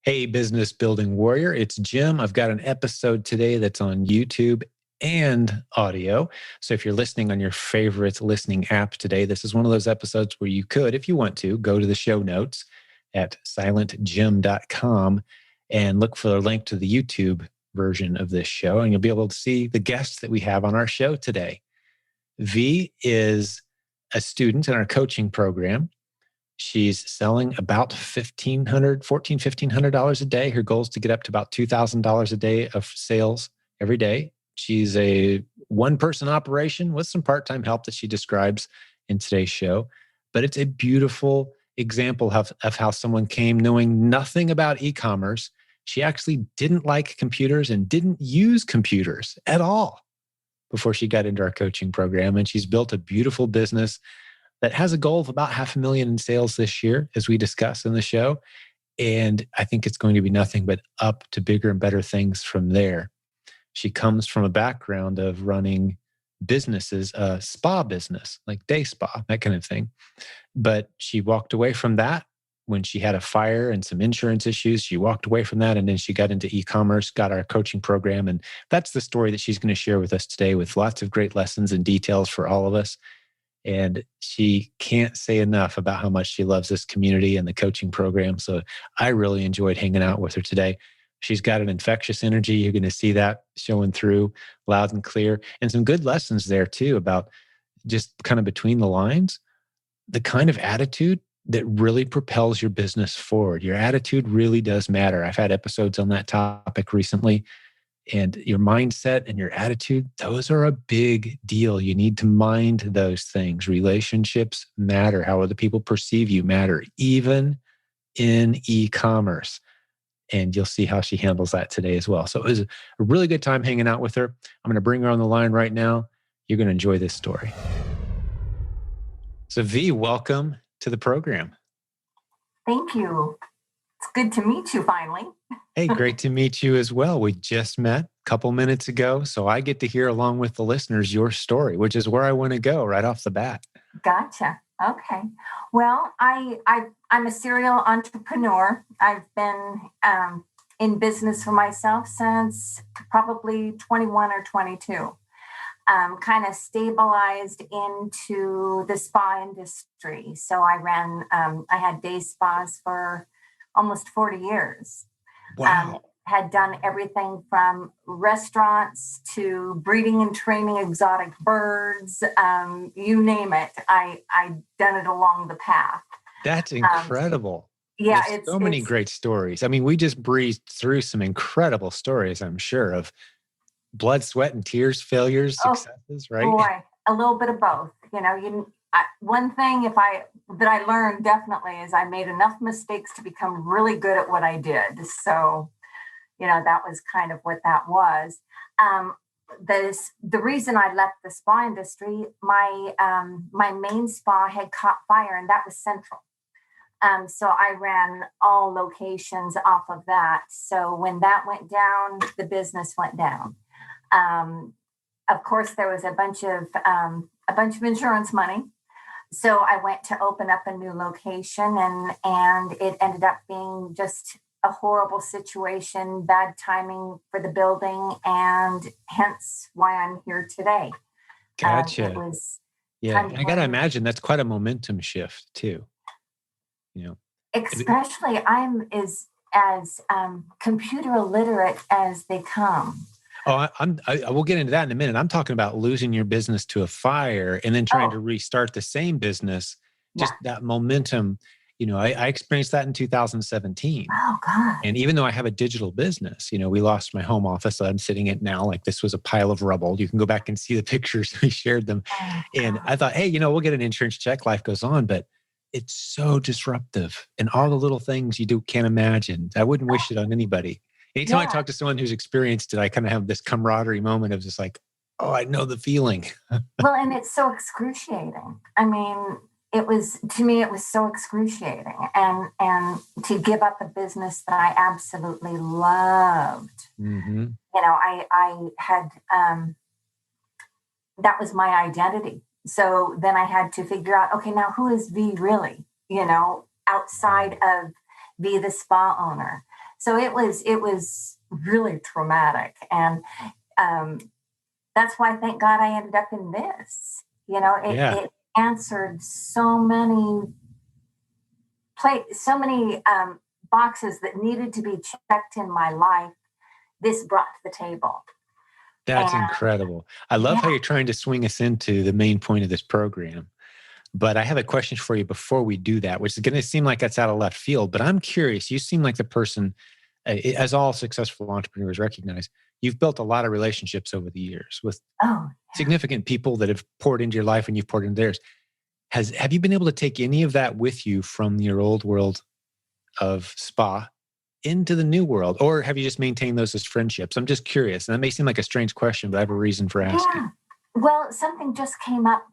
Hey, business building warrior, it's Jim. I've got an episode today that's on YouTube and audio. So if you're listening on your favorite listening app today, this is one of those episodes where you could, if you want to, go to the show notes at silentjim.com and look for a link to the YouTube version of this show, and you'll be able to see the guests that we have on our show today. V is a student in our coaching program. She's selling about $1,500 a day. Her goal is to get up to about $2,000 a day of sales every day. She's a one-person operation with some part-time help that she describes in today's show. But it's a beautiful example of how someone came knowing nothing about e-commerce. She actually didn't like computers and didn't use computers at all before she got into our coaching program. And she's built a beautiful business that has a goal of about $500,000 in sales this year, as we discuss in the show. And I think it's going to be nothing but up to bigger and better things from there. She comes from a background of running businesses, a spa business, like day spa, that kind of thing. But she walked away from that when she had a fire and some insurance issues. She walked away from that, and then she got into e-commerce, got our coaching program. And that's the story that she's going to share with us today, with lots of great lessons and details for all of us. And she can't say enough about how much she loves this community and the coaching program. So I really enjoyed hanging out with her today. She's got an infectious energy. You're going to see that showing through loud and clear, and some good lessons there too about just kind of between the lines, the kind of attitude that really propels your business forward. Your attitude really does matter. I've had episodes on that topic recently. And your mindset and your attitude, those are a big deal. You need to mind those things. Relationships matter. How other people perceive you matter, even in e-commerce. And you'll see how she handles that today as well. So it was a really good time hanging out with her. I'm going to bring her on the line right now. You're going to enjoy this story. So V, welcome to the program. Thank you. It's good to meet you finally. Hey, great to meet you as well. We just met a couple minutes ago, so I get to hear along with the listeners your story, which is where I want to go right off the bat. Gotcha. Okay. Well, I'm a serial entrepreneur. I've been in business for myself since probably 21 or 22. Kind of stabilized into the spa industry. So I had day spas for almost 40 years. Wow. Had done everything from restaurants to breeding and training exotic birds, you name it. I done it along the path. That's incredible. Yeah, there's so many great stories. I mean, we just breezed through some incredible stories, I'm sure, of blood, sweat, and tears, failures, successes, right? Boy, a little bit of both. One thing that I learned definitely is I made enough mistakes to become really good at what I did. So, that was kind of what that was. The reason I left the spa industry, my main spa had caught fire, and that was central. So I ran all locations off of that. So when that went down, the business went down. Of course, there was a bunch of insurance money. So I went to open up a new location, and it ended up being just a horrible situation, bad timing for the building, and hence why I'm here today. Gotcha. I got to imagine that's quite a momentum shift too. Especially I'm as computer illiterate as they come. Oh, I will get into that in a minute. I'm talking about losing your business to a fire and then trying to restart the same business. Just that momentum. I experienced that in 2017. Oh, God. And even though I have a digital business, we lost my home office that I'm sitting at now. Like, this was a pile of rubble. You can go back and see the pictures. We shared them. And I thought, hey, we'll get an insurance check. Life goes on. But it's so disruptive. And all the little things you can't imagine. I wouldn't wish it on anybody. Anytime I talk to someone who's experienced it, I kind of have this camaraderie moment of just like, oh, I know the feeling. Well, and it's so excruciating. I mean, to me, it was so excruciating. And to give up a business that I absolutely loved. Mm-hmm. I had, that was my identity. So then I had to figure out, okay, now who is V really, outside of V, the spa owner? So it was really traumatic. And um, that's why, thank God, I ended up in this. Yeah. It answered so many boxes that needed to be checked in my life. This brought to the table. That's And incredible. I love how yeah, you're trying to swing us into the main point of this program. But I have a question for you before we do that, which is going to seem like that's out of left field. But I'm curious. You seem like the person, as all successful entrepreneurs recognize, you've built a lot of relationships over the years with oh, significant people that have poured into your life and you've poured into theirs. Have you been able to take any of that with you from your old world of spa into the new world, or have you just maintained those as friendships? I'm just curious. And that may seem like a strange question, but I have a reason for asking. yeah. Well, something just came up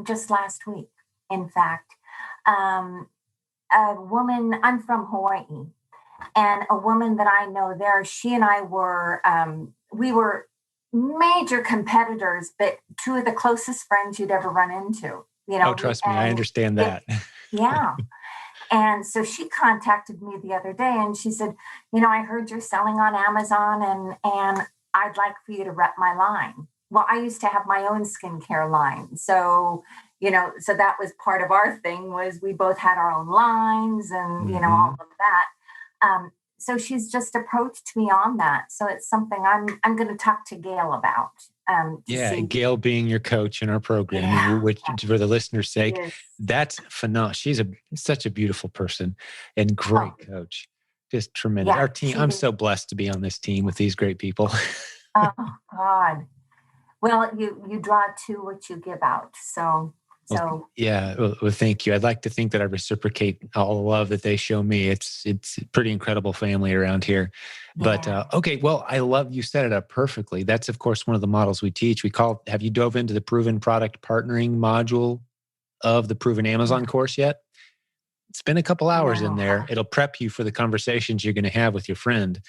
just last week, in fact. Um, a woman, I'm from Hawaii, and a woman that I know there, she and I we were major competitors, but two of the closest friends you'd ever run into, Oh, trust me, I and understand it, that. yeah. And so she contacted me the other day and she said, I heard you're selling on Amazon and I'd like for you to rep my line. Well, I used to have my own skincare line. So, so that was part of our thing was we both had our own lines and, all Hmm. of that. So she's just approached me on that. So it's something I'm going to talk to Gail about to Yeah, see. Gail being your coach in our program, Yeah, which for the listeners' she sake, is. that's phenomenal. She's such a beautiful person and Oh, great coach. Just tremendous. yeah, Our team, she I'm is. so blessed to be on this team with these great people. Oh, God. Well, you draw to what you give out. So Well, so yeah. Well, thank you. I'd like to think that I reciprocate all the love that they show me. It's a pretty incredible family around here. But yeah. okay, well, I love you set it up perfectly. That's of course one of the models we teach. We call. Have you dove into the proven product partnering module of the proven No, Amazon course yet? Spend a couple hours in no. there. It'll prep you for the conversations you're going to have with your friend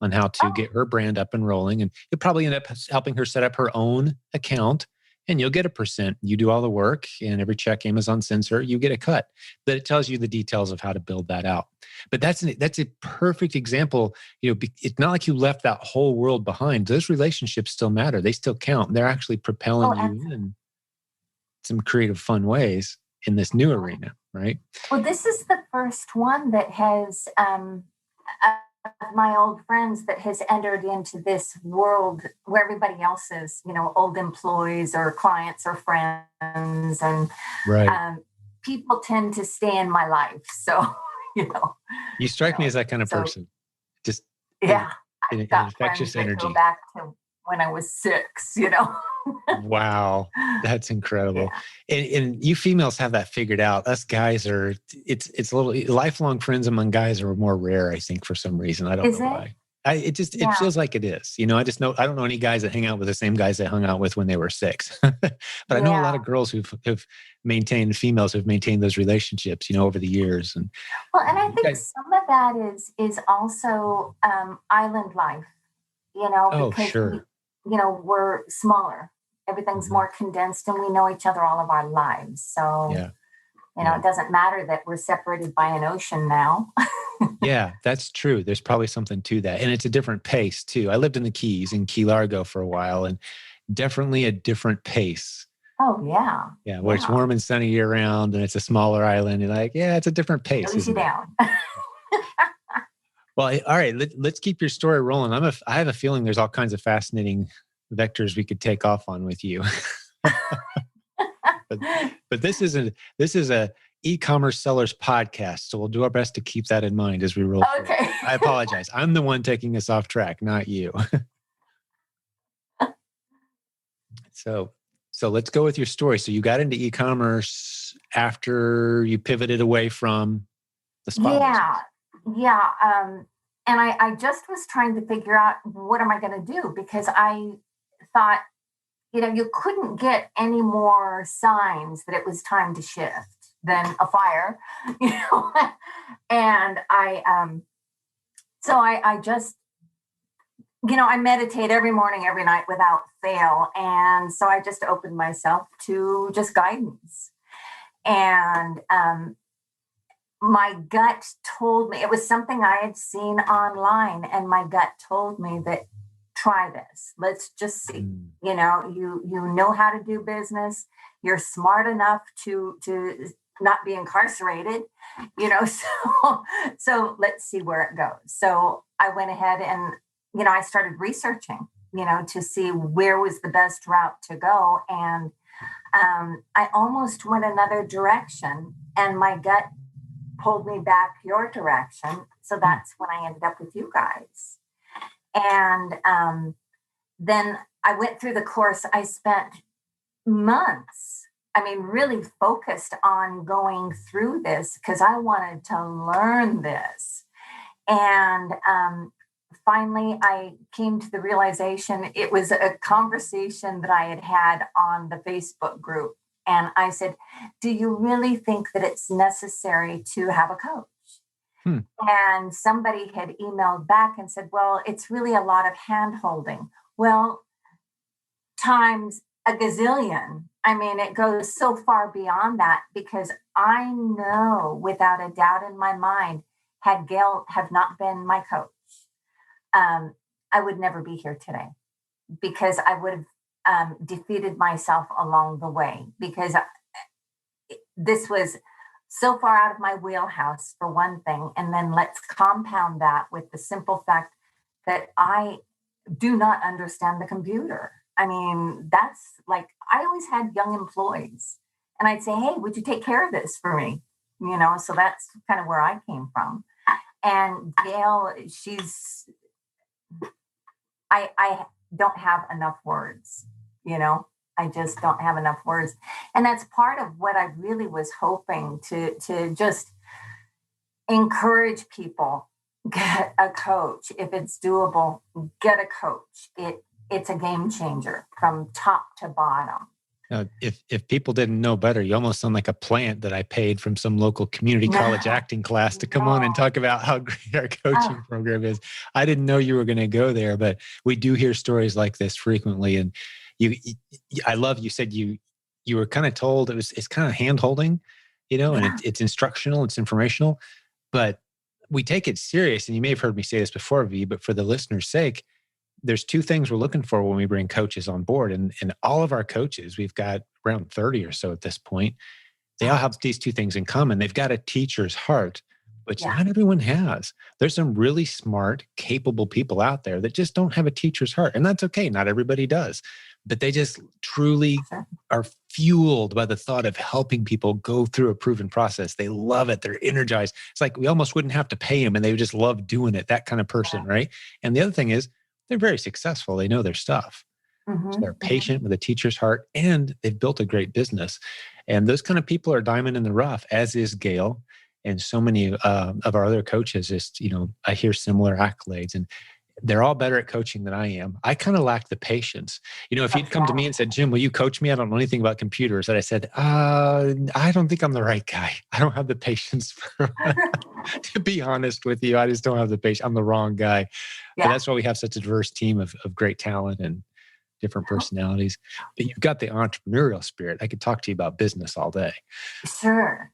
on how to Oh, get her brand up and rolling. And you'll probably end up helping her set up her own account and you'll get a percent. You do all the work and every check Amazon sends her, you get a cut. But it tells you the details of how to build that out. But that's a perfect example. It's not like you left that whole world behind. Those relationships still matter. They still count. They're actually propelling oh, you absolutely. in some creative, fun ways in this new arena, right? Well, this is the first one that has of my old friends that has entered into this world where everybody else is, old employees or clients or friends, and Right. people tend to stay in my life. So, you know, You strike me as that kind of so person. Just yeah, an I've got friends infectious that go energy. back to when I was 6. Wow. That's incredible. Yeah. And you females have that figured out. Us guys are it's a little lifelong friends among guys are more rare, I think, for some reason. I don't Is know it? why. It Yeah. feels like it is. I don't know any guys that hang out with the same guys they hung out with when they were 6. But I know a lot Yeah. of girls have maintained females who've maintained those relationships, over the years. And Well, and I you think guys, some of that is also island life, oh, because sure. we're smaller. Everything's Mhm. more condensed and we know each other all of our lives. So, Yeah. Yeah. it doesn't matter that we're separated by an ocean now. Yeah, that's true. There's probably something to that. And it's a different pace too. I lived in the Keys in Key Largo for a while and definitely a different pace. Oh, yeah. Yeah, where it's Yeah. warm and sunny year round and it's a smaller island. You're like, yeah, it's a different pace, Slows you isn't it? down. Well, all right, let's keep your story rolling. I have a feeling there's all kinds of fascinating vectors we could take off on with you. but but this is a e-commerce sellers podcast, so we'll do our best to keep that in mind as we roll forward. Okay. I apologize. I'm the one taking us off track, not you. So let's go with your story. So you got into e-commerce after you pivoted away from the spa Yeah. business. Yeah. And I just was trying to figure out what am I going to do because I thought, you couldn't get any more signs that it was time to shift than a fire, you know. And I just, I meditate every morning, every night without fail. And so I just opened myself to just guidance. And my gut told me, it was something I had seen online, and my gut told me that try this. Let's just see. Mm. You know how to do business. You're smart enough to not be incarcerated, so let's see where it goes. So I went ahead and, I started researching, to see where was the best route to go. And I almost went another direction, and my gut pulled me back your direction. So that's when I ended up with you guys. And then I went through the course. I spent months, really focused on going through this because I wanted to learn this. And finally, I came to the realization it was a conversation that I had had on the Facebook group. And I said, do you really think that it's necessary to have a coach? Hmm. And somebody had emailed back and said, well, it's really a lot of hand holding. Well, times a gazillion. It goes so far beyond that, because I know without a doubt in my mind, had Gail have not been my coach, I would never be here today, because I would have defeated myself along the way, because this was so far out of my wheelhouse, for one thing. And then let's compound that with the simple fact that I do not understand the computer. That's like, I always had young employees, and I'd say, hey, would you take care of this for me? So that's kind of where I came from. And Gail, I don't have enough words, I just don't have enough words. And that's part of what I really was hoping to just encourage people. Get a coach. If it's doable, get a coach. It's a game changer from top to bottom. If people didn't know better, you almost sound like a plant that I paid from some local community college acting class to come on and talk about how great our coaching program is. I didn't know you were going to go there, but we do hear stories like this frequently. And I love, you said you were kind of told it's kind of hand holding, and it's instructional, it's informational, but we take it serious. And you may have heard me say this before, V, but for the listener's sake, there's two things we're looking for when we bring coaches on board. And all of our coaches, we've got around 30 or so at this point, they all have these two things in common. They've got a teacher's heart, which not everyone has. There's some really smart, capable people out there that just don't have a teacher's heart. And that's okay. Not everybody does. But they just truly are fueled by the thought of helping people go through a proven process. They love it. They're energized. It's like we almost wouldn't have to pay them, and they would just love doing it, that kind of person, right? And the other thing is, they're very successful. They know their stuff. So they're patient with a teacher's heart, and they've built a great business. And those kind of people are diamond in the rough, as is Gail. And so many of our other coaches, I hear similar accolades, and they're all better at coaching than I am. I kind of lack the patience. If you'd come to me and said, Jim, will you coach me? I don't know anything about computers. And I said, I don't think I'm the right guy. I don't have the patience to be honest with you. I just don't have the patience. I'm the wrong guy. Yeah. But that's why we have such a diverse team of great talent and different personalities. But you've got the entrepreneurial spirit. I could talk to you about business all day. Sure.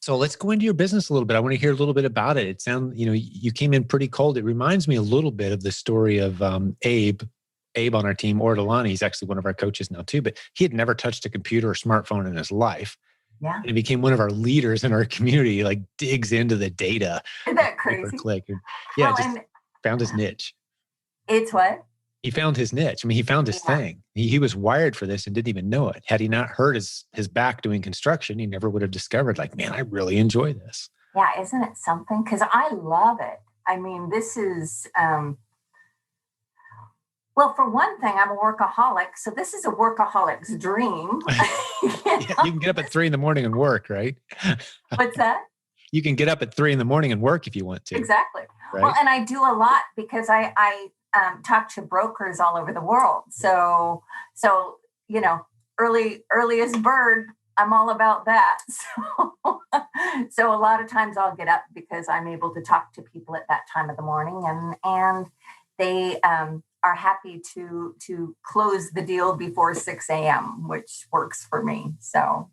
So let's go into your business a little bit. I want to hear a little bit about it. It sounds, you came in pretty cold. It reminds me a little bit of the story of Abe on our team, Ortolani. He's actually one of our coaches now too, but he had never touched a computer or smartphone in his life. Yeah. And he became one of our leaders in our community, like digs into the data. Isn't that crazy? Found his niche. It's what? He found his niche. He found his thing. He was wired for this and didn't even know it. Had he not hurt his back doing construction, he never would have discovered, like, man, I really enjoy this. Yeah, isn't it something? Because I love it. This is, well, for one thing, I'm a workaholic. So this is a workaholic's dream. You can get up at 3 a.m. and work, right? What's that? You can get up at 3 a.m. and work if you want to. Exactly. Right? Well, and I do a lot because I talk to brokers all over the world. So earliest bird, I'm all about that. So a lot of times I'll get up because I'm able to talk to people at that time of the morning, and they are happy to close the deal before 6 a.m., which works for me. So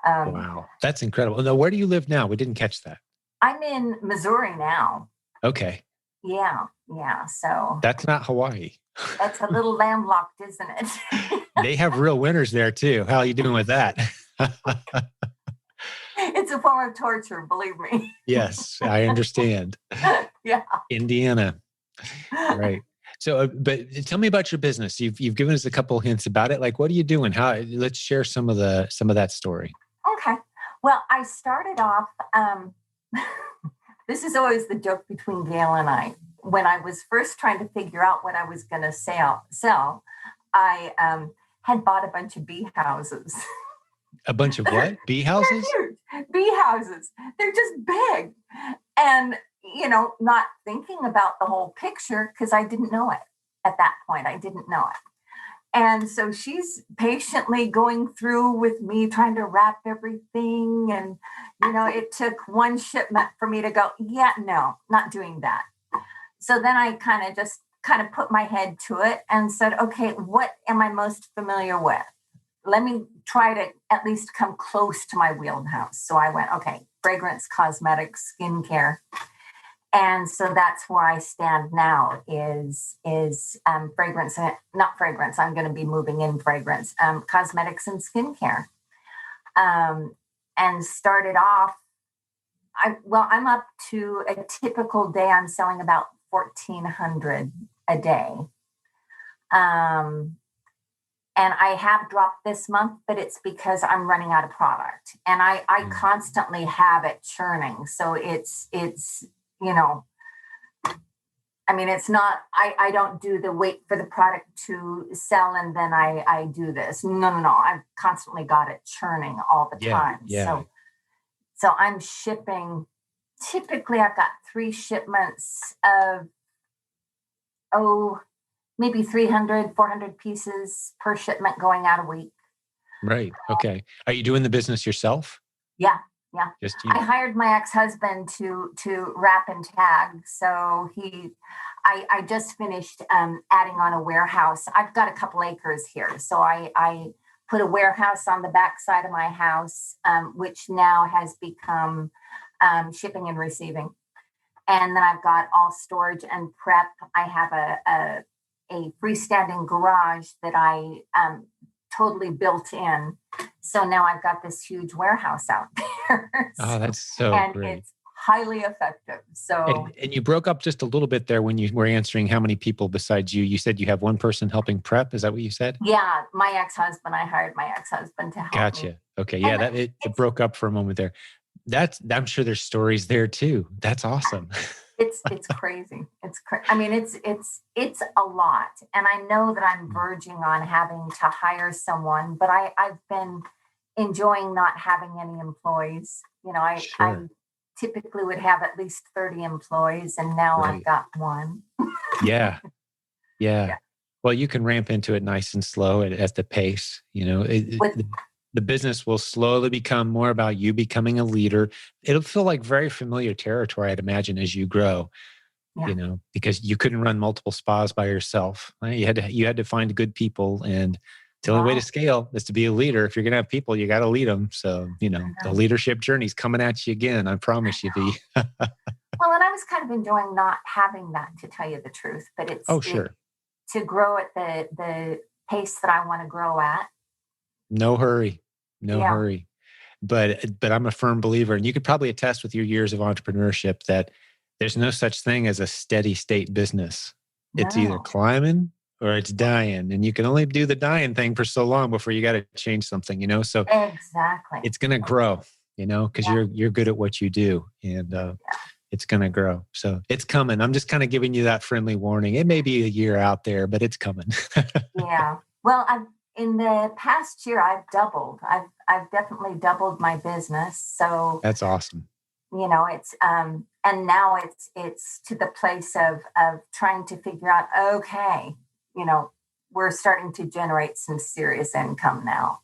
Wow. That's incredible. Now, where do you live now? We didn't catch that. I'm in Missouri now. Okay. Yeah. Yeah. So That's not Hawaii. it's a little landlocked, isn't it? They have real winters there too. How are you doing with that? It's a form of torture, believe me. Yes, I understand. Yeah. Indiana. Right. So, but tell me about your business. You've given us a couple hints about it. Like, what are you doing? Let's share some of that story. Okay. Well, I started off, this is always the joke between Gail and I. When I was first trying to figure out what I was going to sell, I had bought a bunch of bee houses. A bunch of what? Bee houses? They're huge. Bee houses. They're just big. And, not thinking about the whole picture because I didn't know it at that point. I didn't know it. And so she's patiently going through with me, trying to wrap everything. And, it took one shipment for me to go, yeah, no, not doing that. So then I kind of put my head to it and said, okay, what am I most familiar with? Let me try to at least come close to my wheelhouse. So I went, okay, fragrance, cosmetics, skincare. And so that's where I stand now is fragrance, not fragrance. I'm going to be moving in fragrance, cosmetics and skincare. And started off, I'm up to a typical day. I'm selling about 1,400 a day. And I have dropped this month, but it's because I'm running out of product and I constantly have it churning. So it's, it's not, I don't do the wait for the product to sell and then I do this. No. I've constantly got it churning all the time. Yeah. So I'm shipping, typically I've got 3 shipments of, maybe 300, 400 pieces per shipment going out a week. Right. Okay. Are you doing the business yourself? Yeah. Just you. I hired my ex-husband to wrap and tag. So I just finished adding on a warehouse. I've got a couple acres here. So I put a warehouse on the back side of my house, which now has become shipping and receiving. And then I've got all storage and prep. I have a freestanding garage that I totally built in. So now I've got this huge warehouse out there. Oh, that's so and great. It's highly effective. So and you broke up just a little bit there when you were answering how many people besides you. You said you have one person helping prep. Is that what you said? Yeah, my ex-husband. I hired my ex-husband to help me. Gotcha. Okay. Yeah, it broke up for a moment there. I'm sure there's stories there too. That's awesome. It's crazy. It's it's a lot. And I know that I'm verging on having to hire someone, but I've been enjoying not having any employees. I typically would have at least 30 employees and now I've got one. Yeah. Well, you can ramp into it nice and slow at the pace, the business will slowly become more about you becoming a leader. It'll feel like very familiar territory, I'd imagine, as you grow, because you couldn't run multiple spas by yourself. Right? You had to find good people, and the only way to scale is to be a leader. If you're going to have people, you got to lead them. So, the leadership journey's coming at you again. I promise you, V. Well, and I was kind of enjoying not having that, to tell you the truth, but it's to grow at the pace that I want to grow at. No hurry. Hurry. But I'm a firm believer, and you could probably attest with your years of entrepreneurship that there's no such thing as a steady state business. No. It's either climbing or it's dying, and you can only do the dying thing for so long before you got to change something, So exactly, it's going to grow, because you're good at what you do, and it's going to grow. So it's coming. I'm just kind of giving you that friendly warning. It may be a year out there, but it's coming. Yeah. Well, in the past year, I've doubled. I've definitely doubled my business. So that's awesome. It's and now it's to the place of trying to figure out, okay, we're starting to generate some serious income now.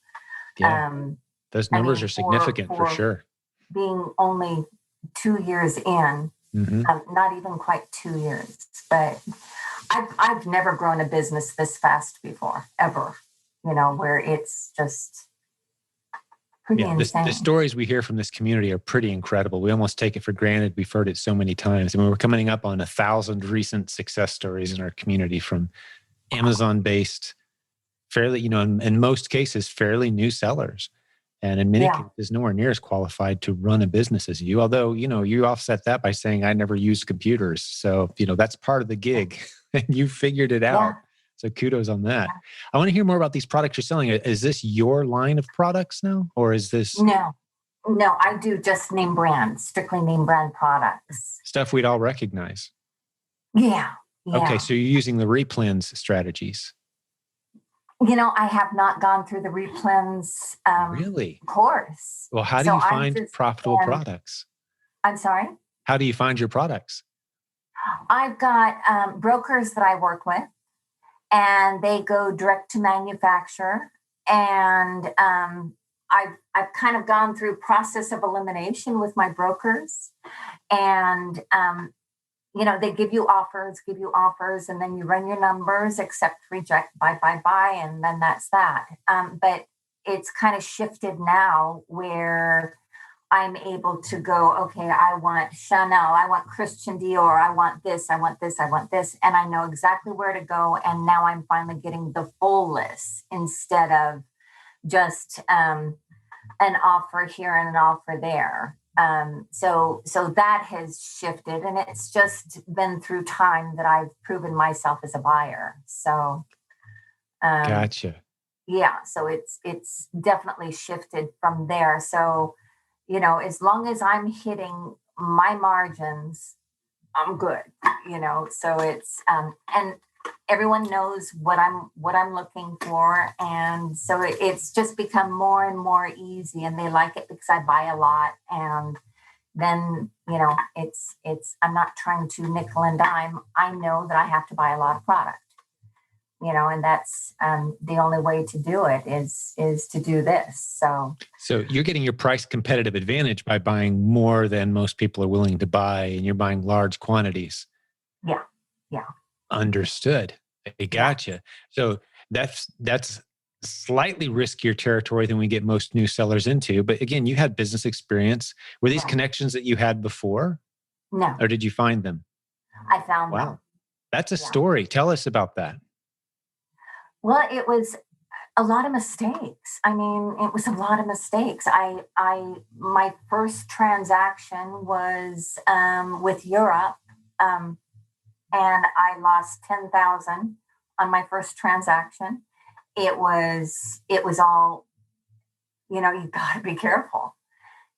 Yeah. Those numbers are significant for sure. Being only 2 years in, not even quite 2 years, but I've never grown a business this fast before, ever. Where it's just Pretty Yeah, the insane. stories we hear from this community are pretty incredible. We almost take it for granted. We've heard it so many times. I mean, we're coming up on 1,000 recent success stories in our community from Amazon-based, fairly, in most cases, fairly new sellers. And in many Yeah. cases, nowhere near as qualified to run a business as you. Although, you offset that by saying I never used computers. So, that's part of the gig and you figured it Yeah. out. So kudos on that. I want to hear more about these products you're selling. Is this your line of products now? Or is this No, no, I do just name brand, strictly name brand products. stuff we'd all recognize? Yeah. Okay, Yeah. so you're using the replens strategies. I have not gone through the replens Really? course. Well, how do So you I've find just profitable been, products? I'm sorry. How do you find your products? I've got brokers that I work with, and they go direct to manufacturer. And I've kind of gone through process of elimination with my brokers, and they give you offers, and then you run your numbers, accept, reject, buy, and then that's that. But it's kind of shifted now where I'm able to go, okay, I want Chanel, I want Christian Dior, I want this, I want this, I want this. And I know exactly where to go. And now I'm finally getting the full list instead of just an offer here and an offer there. So that has shifted, and it's just been through time that I've proven myself as a buyer. So, Gotcha. yeah, so it's definitely shifted from there. So, as long as I'm hitting my margins, I'm good. So and everyone knows what I'm looking for, and so it's just become more and more easy, and they like it because I buy a lot. And then it's I'm not trying to nickel and dime. I know that I have to buy a lot of product, and that's the only way to do it is to do this. So you're getting your price competitive advantage by buying more than most people are willing to buy, and you're buying large quantities. Yeah. Yeah. Understood. I Yeah. gotcha. So that's slightly riskier territory than we get most new sellers into. But again, you had business experience. Were these Right. connections that you had before, No, or did you find them? I found them. Wow, that's a Yeah. story. Tell us about that. Well, it was a lot of mistakes. I mean, it was a lot of mistakes. My first transaction was with Europe, um, and I lost 10,000 on my first transaction. It was all, you got to be careful.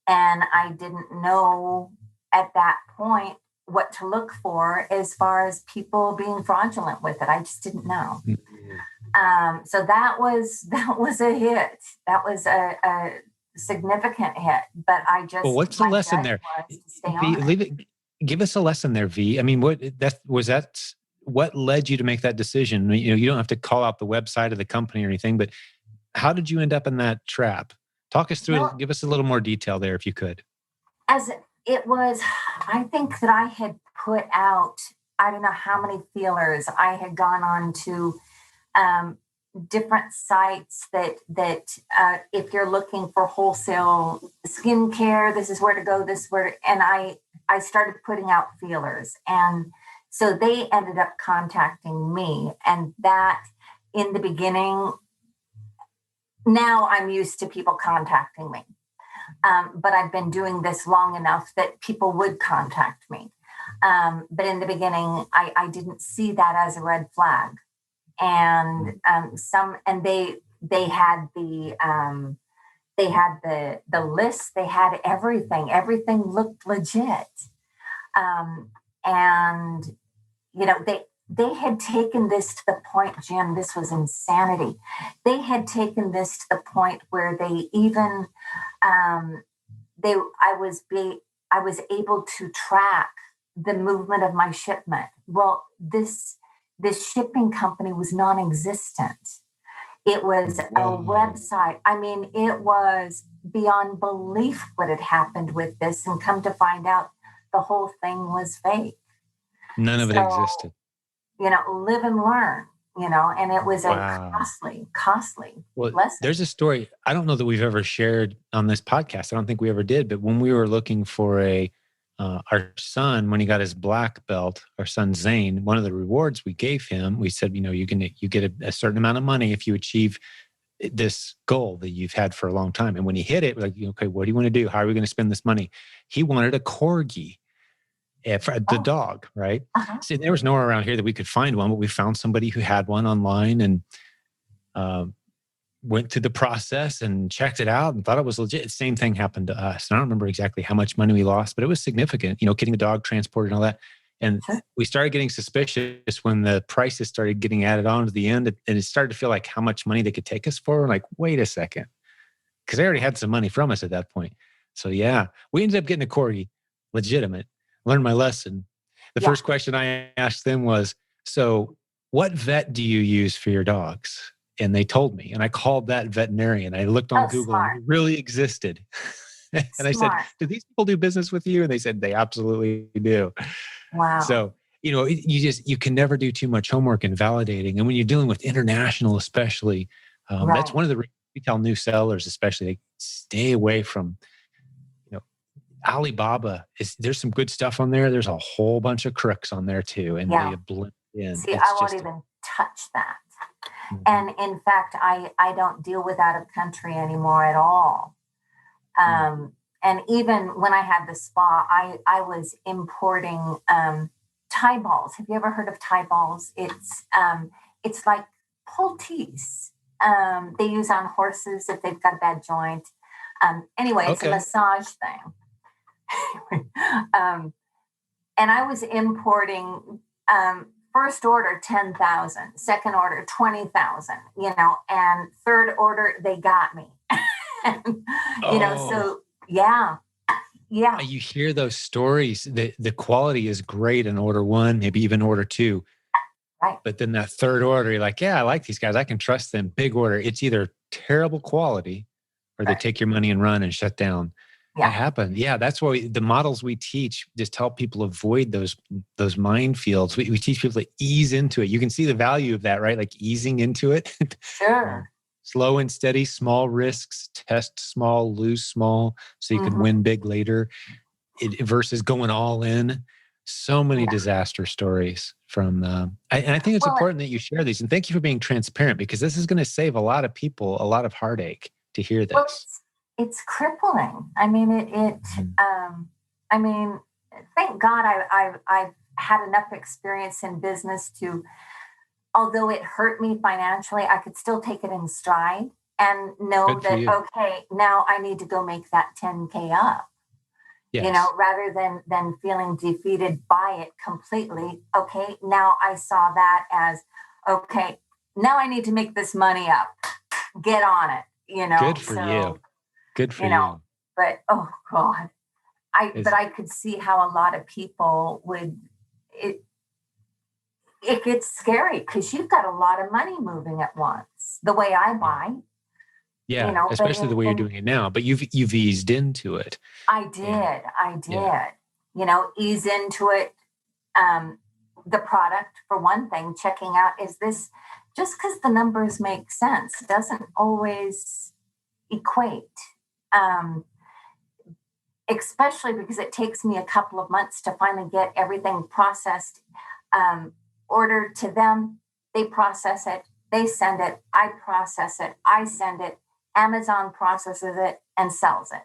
And I didn't know at that point what to look for as far as people being fraudulent with it. I just didn't know. Mhm. So that was a hit. That was a significant hit. But Well, what's the my lesson gut there? was to stay V, on it. leave it. Give us a lesson there, V. I mean, what led you to make that decision? You don't have to call out the website of the company or anything, but how did you end up in that trap? Talk us through it. Well, Give us a little more detail there, if you could. as it was, I think that I had put out, I don't know how many feelers. I had gone on to um, different sites that if you're looking for wholesale skincare, this is where to go. This is where, and I started putting out feelers, and so they ended up contacting me, and that in the beginning. Now I'm used to people contacting me, but I've been doing this long enough that people would contact me. But in the beginning, I didn't see that as a red flag, and they had the list, they had everything looked legit, and they had taken this to the point, Jim, this was insanity. They had taken this to the point where they even they I was able to track the movement of my shipment. Well, this shipping company was non-existent. It was a Whoa. website. I mean, it was beyond belief what had happened with this, and come to find out the whole thing was fake. None of it So, existed. live and learn. and it was a Wow. costly Well, lesson. there's a story. I don't know that we've ever shared on this podcast. I don't think we ever did. But when we were looking for our son, when he got his black belt, our son Zane, one of the rewards we gave him, we said, you get a certain amount of money if you achieve this goal that you've had for a long time. And when he hit it, we're like, okay, what do you want to do? How are we going to spend this money? He wanted a corgi. For the Oh, dog, right? uh-huh. See, there was nowhere around here that we could find one, but we found somebody who had one online and went through the process and checked it out and thought it was legit. Same thing happened to us. And I don't remember exactly how much money we lost, but it was significant, getting the dog transported and all that. And Sure. we started getting suspicious when the prices started getting added on to the end. And it started to feel like how much money they could take us for. We're like, wait a second. Because they already had some money from us at that point. So yeah, we ended up getting a corgi, legitimate. Learned my lesson. The Yeah. first question I asked them was, so what vet do you use for your dogs? And they told me, and I called that veterinarian. I looked on Oh, Google and smart. it really existed. And I said, Smart. do these people do business with you? And they said, they absolutely do. Wow. So, you can never do too much homework and validating. And when you're dealing with international, especially, that's Right. one of the reasons we tell new sellers, especially, they stay away from, Alibaba. There's some good stuff on there. There's a whole bunch of crooks on there too, and Yeah. they blend in. See, It's I won't just, even touch that. Mhm. And in fact, I don't deal with out of country anymore at all. Mm. And even when I had the spa, I was importing Thai balls. Have you ever heard of Thai balls? It's like poultice. They use on horses if they've got a bad joint. Anyway, it's a Okay. massage thing. um, and I was importing first order 10,000, second order 20,000, and third order they got me. And, Oh, so yeah, yeah, you hear those stories. The quality is great in order one, maybe even order two. right, But then that third order, you're like, yeah, I like these guys. I can trust them. Big order. It's either terrible quality or they right, take your money and run and shut down. That yeah. happened. Yeah, that's why the models we teach just help people avoid those minefields. We teach people to ease into it. You can see the value of that, right? Like easing into it. Sure. Slow and steady, small risks, test small, lose small, so you can Hmm. win big later. Versus going all in. So many Yeah. disaster stories from. And I think it's Well, important that you share these. And thank you for being transparent because this is going to save a lot of people a lot of heartache to hear well, this. it's crippling. I mean, Mhm. I mean, thank God I've had enough experience in business to, although it hurt me financially, I could still take it in stride and know Good for that, you. okay, now I need to go make that 10K up, Yes. rather than feeling defeated by it completely. Okay, now I saw that as, okay, now I need to make this money up. Get on it, Good for you. So, Good for you know, you. but oh God, but Is I could see how a lot of people would, it it gets scary because you've got a lot of money moving at once. The way I yeah. buy, Yeah, but especially the way you're doing it now, but you've eased into it. And I yeah. did, ease into it. Um, the product, for one thing, checking out, is this, just because the numbers make sense doesn't always equate. Um, Especially because it takes me a couple of months to finally get everything processed, um, ordered to them. They process it, they send it, I process it, I send it, Amazon processes it and sells it.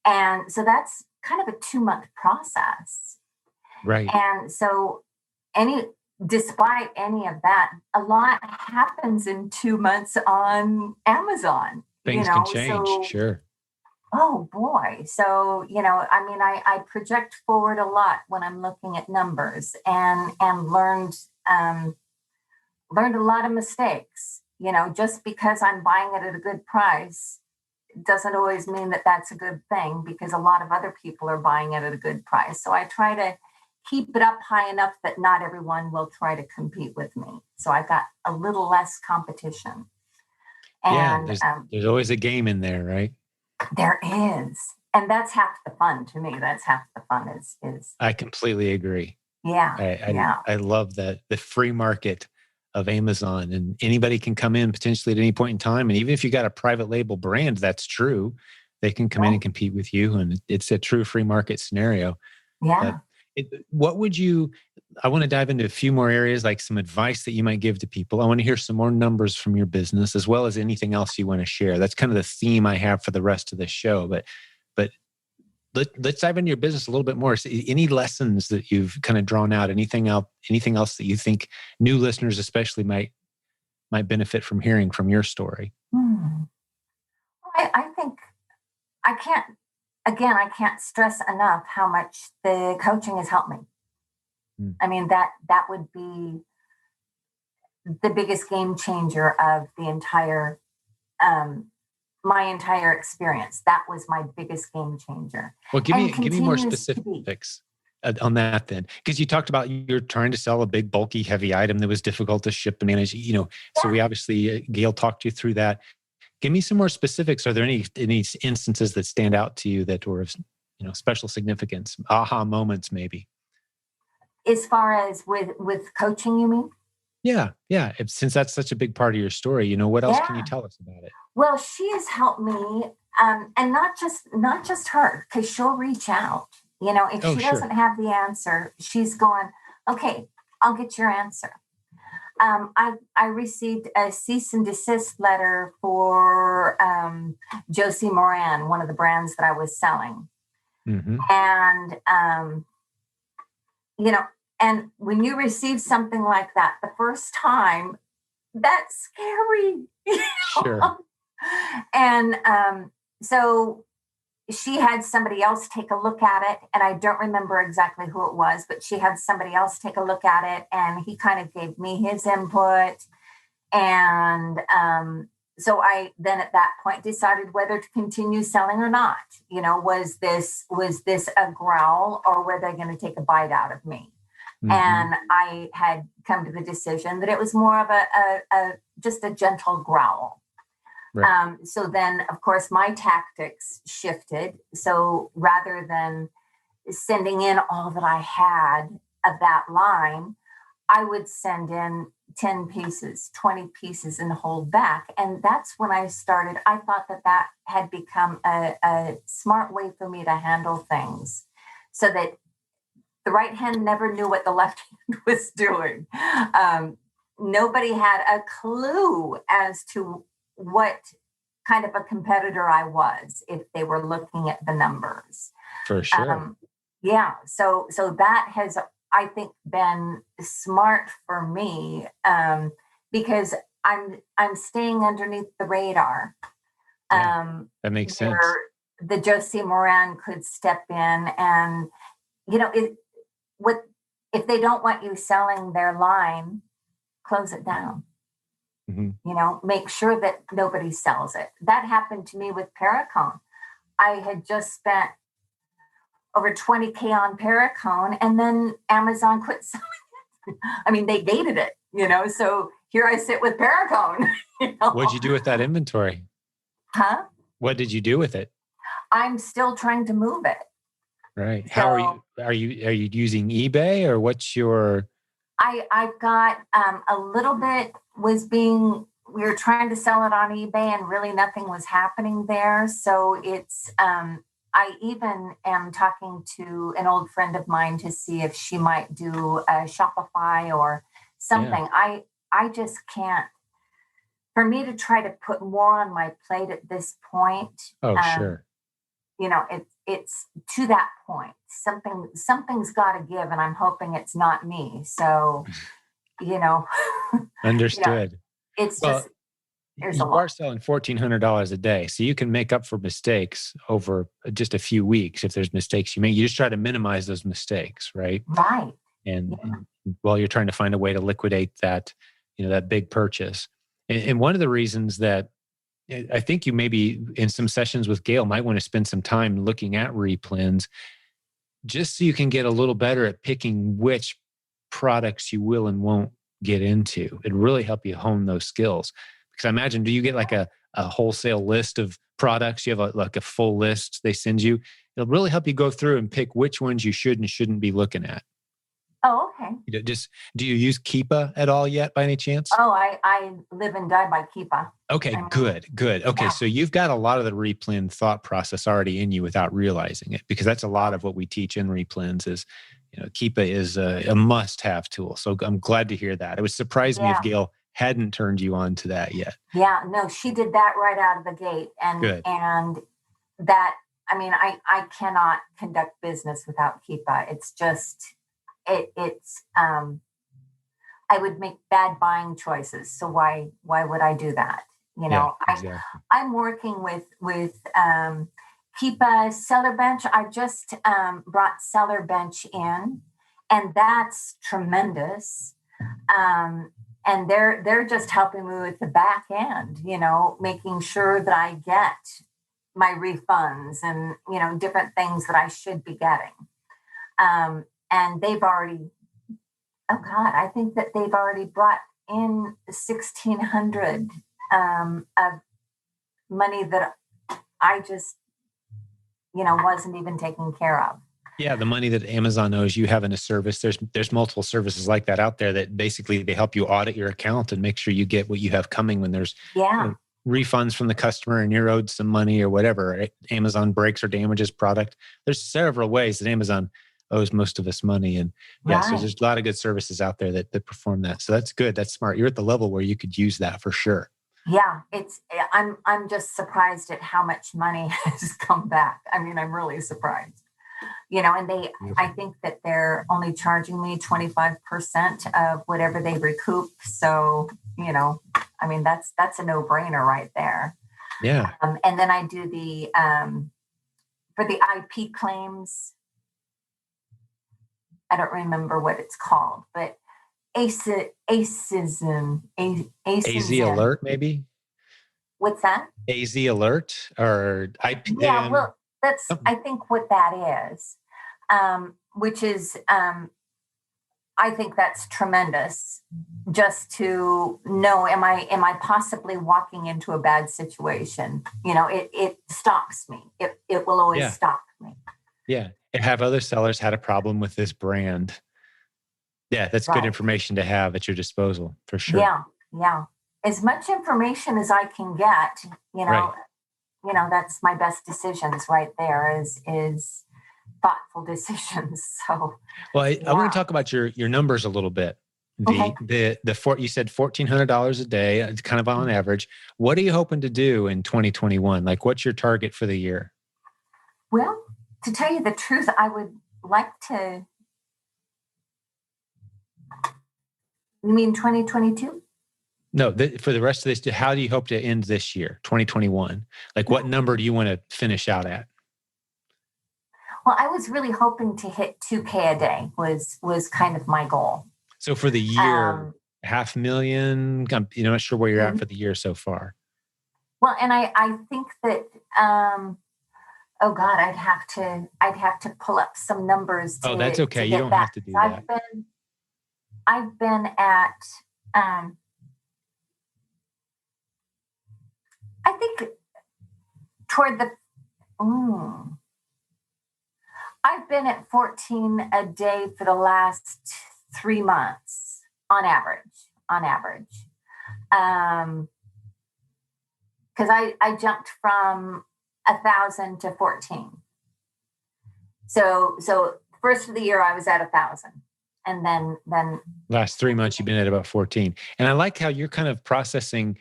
And so that's kind of a 2-month process. Right. And so, any, despite any of that, a lot happens in 2 months on Amazon, Things can change. so Sure. oh boy. So, I mean, I project forward a lot when I'm looking at numbers, and learned a lot of mistakes. Just because I'm buying it at a good price doesn't always mean that that's a good thing, because a lot of other people are buying it at a good price. So I try to keep it up high enough that not everyone will try to compete with me. So I've got a little less competition. Yeah, And there's always a game in there, right? there is. And that's half the fun to me. That's half the fun is I completely agree. yeah, I yeah, I love that the free market. of Amazon, and anybody can come in potentially at any point in time. And even if you got a private label brand, that's true. They can come in and compete with you, and it's a true free market scenario. Yeah. But what would you, I want to dive into a few more areas, like some advice that you might give to people. I want to hear some more numbers from your business, as well as anything else you want to share. That's kind of the theme I have for the rest of the show. But let's dive into your business a little bit more. So any lessons that you've kind of drawn out, anything else that you think new listeners especially might benefit from hearing from your story? I think I can't stress enough how much the coaching has helped me. I mean, that would be the biggest game changer of the entire my entire experience. That was my biggest game changer. Well, give me more specifics on that then, because you talked about you're trying to sell a big, bulky, heavy item that was difficult to ship and manage. So we obviously Gail talked you through that. Give me some more specifics. Are there any instances that stand out to you that were of special significance, aha moments maybe? As far as with coaching, you mean? Yeah. Since that's such a big part of your story, what else can you tell us about it? Well, she has helped me, and not just her, because she'll reach out. If she doesn't have the answer, she's going, okay, I'll get your answer. I received a cease and desist letter for Josie Moran, one of the brands that I was selling. Mm-hmm. And, and when you receive something like that the first time, that's scary. Sure. And so she had somebody else take a look at it, and I don't remember exactly who it was, but she had somebody else take a look at it, and he kind of gave me his input. And so I then at that point decided whether to continue selling or not. Was this a growl, or were they going to take a bite out of me? Mm-hmm. And I had come to the decision that it was more of a just a gentle growl. Right. So then, of course, my tactics shifted. So rather than sending in all that I had of that line, I would send in 10 pieces, 20 pieces and hold back. And that's when I started. I thought that had become a smart way for me to handle things, so that the right hand never knew what the left hand was doing. Nobody had a clue as to what kind of a competitor I was if they were looking at the numbers. For sure. So that has, I think, been smart for me, because I'm staying underneath the radar. That makes sense. The Josie Moran could step in and, if they don't want you selling their line, close it down. Mm-hmm. Make sure that nobody sells it. That happened to me with Paracone. I had just spent over $20,000 on Paracone, and then Amazon quit selling it. I mean, they gated it, so here I sit with Paracone. What'd you do with that inventory? Huh? What did you do with it? I'm still trying to move it. Right. So, how are you using eBay, or what's your... I've got a little bit we were trying to sell it on eBay, and really nothing was happening there. So it's, I even am talking to an old friend of mine to see if she might do a Shopify or something. Yeah. I just can't, for me to try to put more on my plate at this point. Oh, sure. It's to that point. Something's got to give, and I'm hoping it's not me. So, Understood. It's just you are selling $1,400 a day, so you can make up for mistakes over just a few weeks. If there's mistakes you make, you just try to minimize those mistakes, right? Right. And while you're trying to find a way to liquidate that, that big purchase. And one of the reasons that I think you maybe in some sessions with Gail might want to spend some time looking at replens, just so you can get a little better at picking which products you will and won't get into. It'd really help you hone those skills. Because I imagine, do you get like a wholesale list of products? You have like a full list they send you? It'll really help you go through and pick which ones you should and shouldn't be looking at. Oh, okay. Just do you use Keepa at all yet by any chance? Oh, I live and die by Keepa. Okay, I mean, good. Okay, yeah, so you've got a lot of the replen thought process already in you without realizing it, because that's a lot of what we teach in replens is, Keepa is a must-have tool. So I'm glad to hear that. It would surprise me if yeah, Gail hadn't turned you on to that yet. yeah. No, she did that right out of the gate, Good. and that. I mean, I cannot conduct business without Keepa. It's just it's I would make bad buying choices. So why would I do that? You Yeah, know, exactly. I'm working with Keepa Seller Bench. I just brought Seller Bench in, and that's tremendous. And they're just helping me with the back end. Making sure that I get my refunds and different things that I should be getting. And they've already, oh God, I think that they've already brought in 1,600 of money that I just wasn't even taken care of. Yeah, the money that Amazon owes you having a service. There's multiple services like that out there that basically they help you audit your account and make sure you get what you have coming when there's Yeah, refunds from the customer and you're owed some money or whatever. Right? Amazon breaks or damages product. There's several ways that Amazon owes most of us money. And yeah, so right. there's a lot of good services out there that perform that. So that's good. That's smart. You're at the level where you could use that for sure. Yeah, I'm just surprised at how much money has come back. I mean, I'm really surprised. And I Beautiful. think that they're only charging me 25% of whatever they recoup. So, I mean, that's a no-brainer right there. Yeah. And then I do for the IP claims. I don't remember what it's called, but AZ ACEs in. alert, maybe What's that? AZ alert or Yeah, well, that's, something. I think what that is, which is, I think that's tremendous just to know, am I possibly walking into a bad situation? It stops me. It will always Yeah. stop me. Yeah. Have other sellers had a problem with this brand? Yeah, that's good Right. information to have at your disposal for sure. Yeah. Yeah. As much information as I can get, you know, Right. that's my best decisions right there is thoughtful decisions. So Well, I want to yeah. talk about your numbers a little bit. Okay. You said $1,400 a day, it's kind of on average. What are you hoping to do in 2021? Like, what's your target for the year? Well, to tell you the truth, I would like to. You mean 2022? No, for the rest of this, how do you hope to end this year, 2021? Like, what number do you want to finish out at? Well, I was really hoping to hit 2K a day was kind of my goal. So for the year, Um, 500,000. Not sure where you're at mhm. for the year so far. Well, and I think that oh God, I'd have to pull up some numbers Oh, that's okay. to You get don't that. have to do that. I've been at um, I think toward the mm, I've been at 14 a day for the last 3 months on average. On average, because I jumped from 1,000 to 14. So first of the year I was at 1,000, and then Last 3 months, you've been at about 14. And I like how you're kind of processing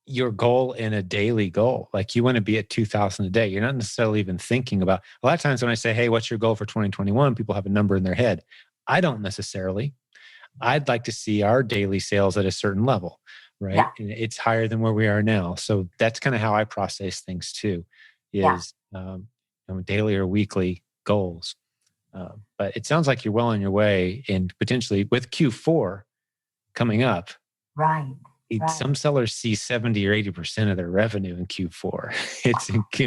your goal in a daily goal. Like you want to be at 2,000 a day. You're not necessarily even thinking about, a lot of times when I say, hey, what's your goal for 2021? People have a number in their head. I don't necessarily. I'd like to see our daily sales at a certain level, right? yeah, And it's higher than where we are now. So that's kind of how I process things too, yeah, is daily or weekly goals. But it sounds like you're well on your way, and potentially with Q4 coming up, right, right, some sellers see 70 or 80% of their revenue in Q4.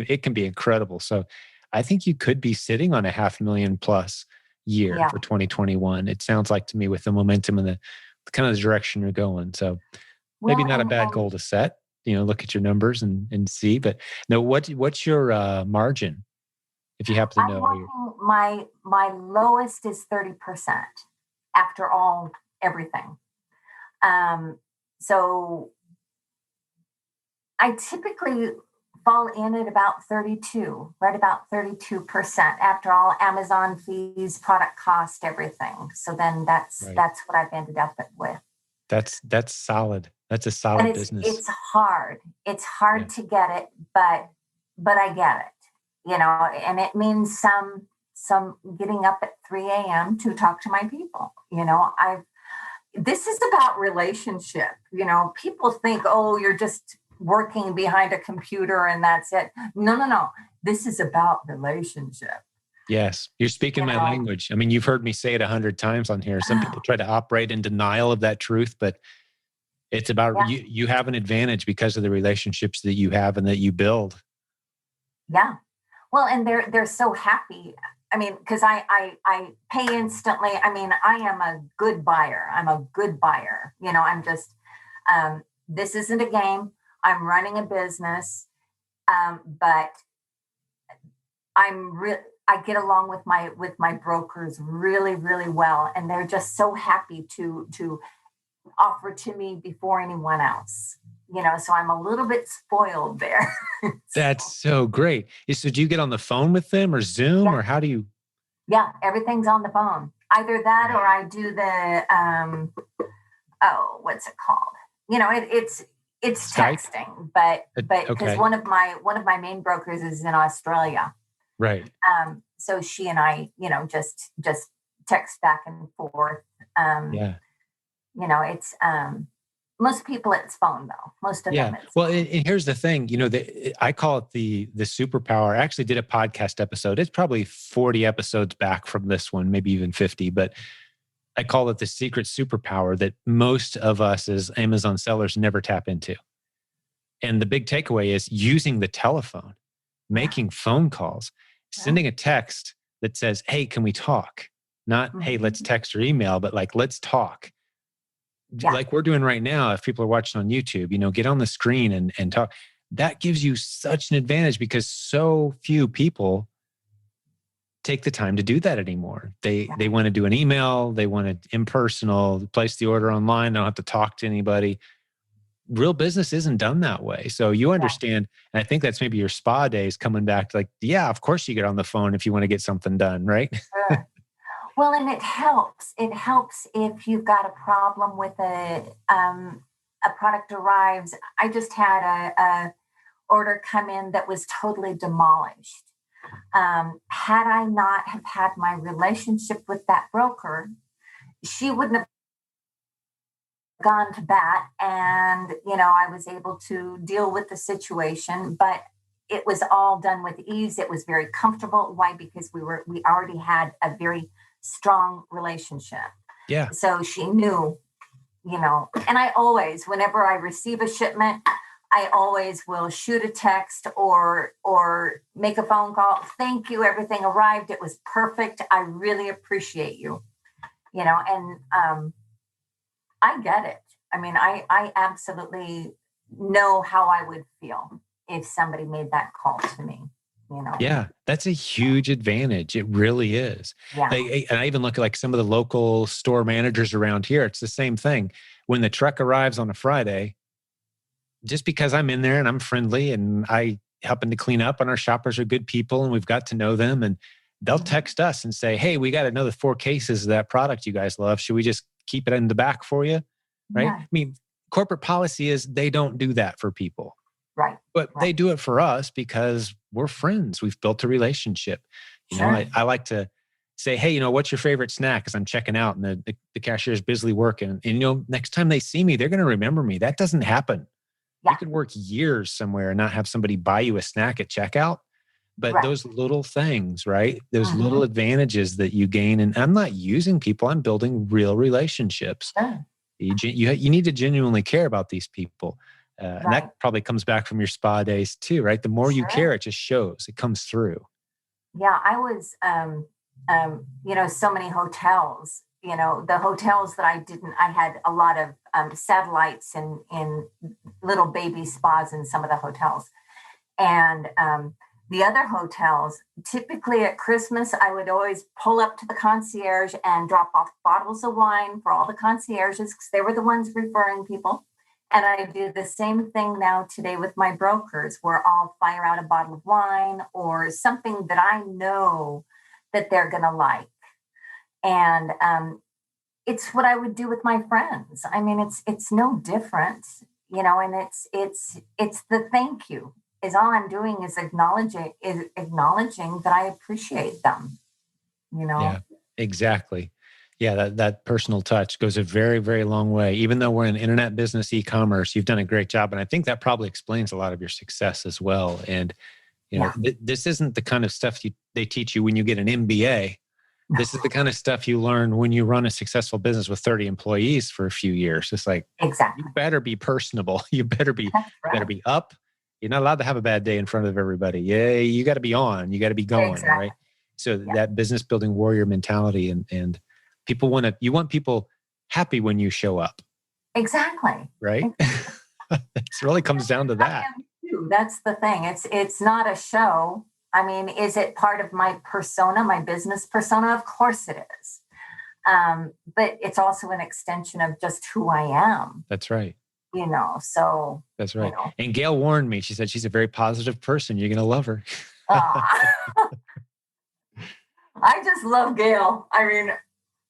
It can be incredible. So I think you could be sitting on a 500,000 plus year yeah. for 2021. It sounds like to me with the momentum and the kind of the direction you're going. So maybe Well, not a bad and goal to set. Look at your numbers and see. But no, what's your margin? If you happen to I'm know you. working, my lowest is 30% after all everything. So I typically fall in at about 32, right about 32% after all Amazon fees, product cost, everything. So then Right. that's what I've ended up with. That's solid. That's a And solid it's business. it's hard. It's Yeah. hard to get it, but I get it, and it means some getting up at 3 a.m. to talk to my people. I've This is about relationship. People think, oh, you're just working behind a computer and that's it. No, no, no. This is about relationship. Yes. You're You speaking my know, language. I mean, you've heard me say it 100 times on here. Some people try to operate in denial of that truth, but it's about yeah, you have an advantage because of the relationships that you have and that you build. yeah. Well, and they're so happy. I mean, because I pay instantly. I mean, I am a good buyer. I'm a good buyer. I'm just this isn't a game. I'm running a business, but I get along with my brokers really, really well, and they're just so happy to offer to me before anyone else. So I'm a little bit spoiled there. That's so great. So do you get on the phone with them or Zoom Yeah, or how do you yeah, everything's on the phone. Either that or I do the what's it called? It's Skype? texting, but because Okay. one of my main brokers is in Australia. Right. So she and I, just text back and forth. Um, Yeah. it's most people it's phone though. Most of Yeah. them it's Well, phone. and here's the thing, I call it the superpower. I actually did a podcast episode. It's probably 40 episodes back from this one, maybe even 50, but I call it the secret superpower that most of us as Amazon sellers never tap into. And the big takeaway is using the telephone, Yeah, making phone calls, yeah, sending a text that says, "Hey, can we talk?" Not, "Hey, let's mhm, text or email," but like, "Let's talk." yeah, Like we're doing right now. If people are watching on YouTube, get on the screen and talk. That gives you such an advantage because so few people take the time to do that anymore. They yeah, want to do an email, they want it impersonal, place the order online, they don't have to talk to anybody. Real business isn't done that way. So you yeah. understand, and I think that's maybe your spa days coming back. Like, yeah, of course you get on the phone if you want to get something done, right? Sure. Well, and it helps. It helps if you've got a problem with a product arrives. I just had a order come in that was totally demolished. Had I not have had my relationship with that broker, she wouldn't have gone to bat, and I was able to deal with the situation. But it was all done with ease. It was very comfortable. Why? Because we already had a very strong relationship. Yeah. So she knew, and I always, whenever I receive a shipment, I always will shoot a text or make a phone call. Thank you, everything arrived. It was perfect. I really appreciate you. And I get it. I mean, I absolutely know how I would feel if somebody made that call to me. You know, Yeah, that's a huge advantage. It really is. yeah, And I even look at like some of the local store managers around here. It's the same thing. When the truck arrives on a Friday, just because I'm in there and I'm friendly and I happen to clean up and our shoppers are good people and we've got to know them and they'll mhm, text us and say, "Hey, we got another 4 cases of that product you guys love. Should we just keep it in the back for you?" Right? yeah, I mean, corporate policy is they don't do that for people, right, but right, they do it for us because we're friends. We've built a relationship. sure, I like to say, "Hey, what's your favorite snack?" As I'm checking out and the cashier is busily working. And, next time they see me, they're going to remember me. That doesn't happen. You yeah, could work years somewhere and not have somebody buy you a snack at checkout. But right, those little things, right? Those little hmm, advantages that you gain. And I'm not using people, I'm building real relationships. sure, You need to genuinely care about these people. And right, that probably comes back from your spa days too, right? The more you care, sure. it just shows, it comes through. Yeah, I was, so many hotels. The hotels that I had a lot of satellites and in little baby spas in some of the hotels, and the other hotels, typically at Christmas, I would always pull up to the concierge and drop off bottles of wine for all the concierges because they were the ones referring people. And I do the same thing now today with my brokers, where I'll fire out a bottle of wine or something that I know that they're going to like. And it's what I would do with my friends. I mean, it's no different, and it's the thank you is all I'm doing is acknowledging that I appreciate them, you know. Yeah, exactly. Yeah, that personal touch goes a very, very long way. Even though we're in internet business, e-commerce, you've done a great job, and I think that probably explains a lot of your success as well. And Yeah. this isn't the kind of stuff they teach you when you get an MBA. This is the kind of stuff you learn when you run a successful business with 30 employees for a few years. It's like, Exactly. you better be personable. You better be up. You're not allowed to have a bad day in front of everybody. Yeah, you got to be on. You got to be going, Exactly. right? So Yeah. that business building warrior mentality, and you want people happy when you show up, Exactly. right? It really comes down to that. That's the thing. It's not a show. I mean, is it part of my persona, my business persona? Of course it is. But it's also an extension of just who I am. That's right. So. That's right. And Gail warned me. She said she's a very positive person. You're going to love her. I just love Gail. I mean,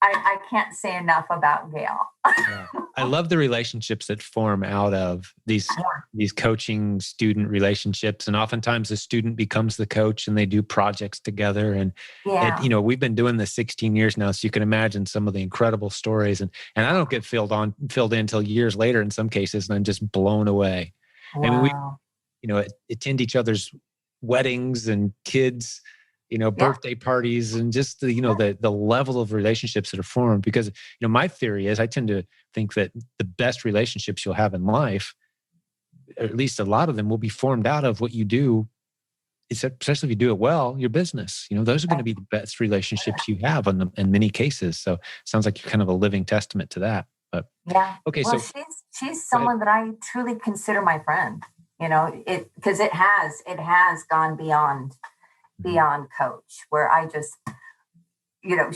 I can't say enough about Gail. Yeah. I love the relationships that form out of these coaching student relationships. And oftentimes the student becomes the coach and they do projects together. And, we've been doing this 16 years now. So you can imagine some of the incredible stories. And I don't get filled in until years later in some cases. And I'm just blown away. Wow. I mean, we attend each other's weddings and kids, birthday parties, and just the level of relationships that are formed. Because, my theory is I tend to think that the best relationships you'll have in life, or at least a lot of them, will be formed out of what you do, especially if you do it well, your business. Those are going to be the best relationships you have in many cases. So it sounds like you're kind of a living testament to that. But yeah. Okay. Well, So she's someone that I truly consider my friend, because it has gone beyond coach, where I just,